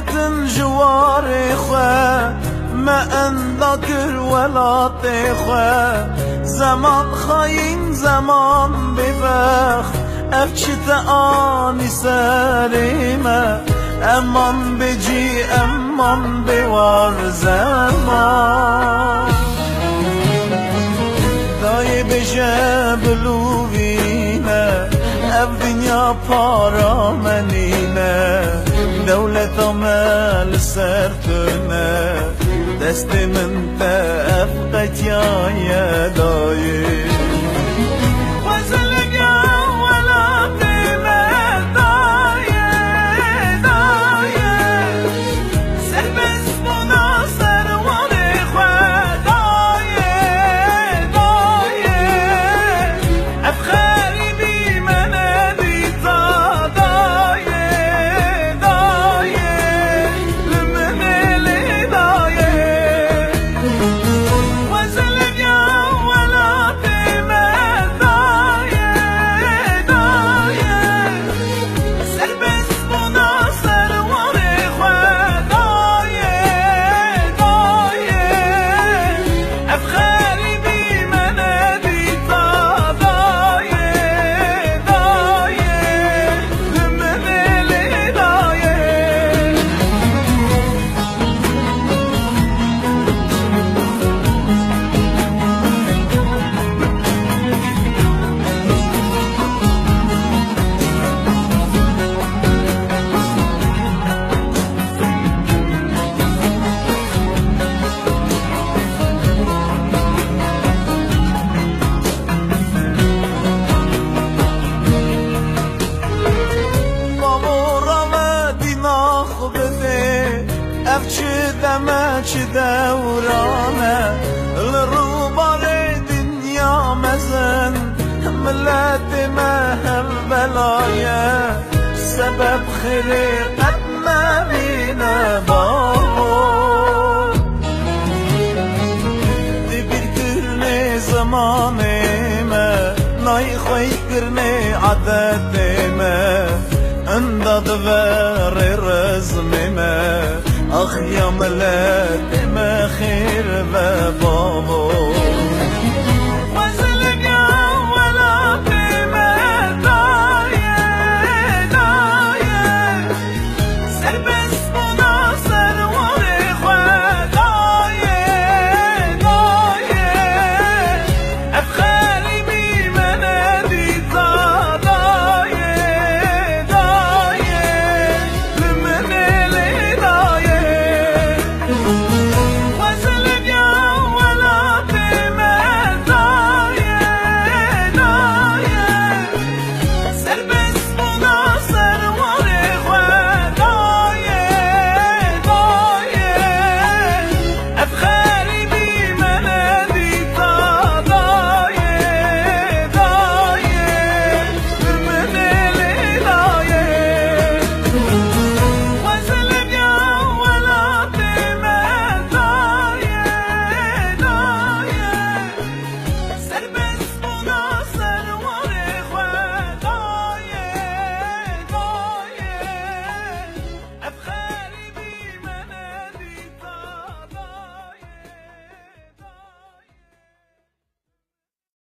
كتن جواري خوا ما اندكر ولا تخوا زمان خاين زمان ببخ افشت آني سريمه امان بجي امان بوار زمان دای بشه بلوینه اف دنیا پارا منینه دولت عمل سرتونه دست من تف قتیای دایی افچه دمه چه دورانه لروبار دنیا مزن ملت مهل بلایه سبب خلقت مبینه بابا دی بیر کرنه زمانه ما نای خوی کرنه عدد ما انداد ور رزم ما آخ یا ملت ما خیر و بابا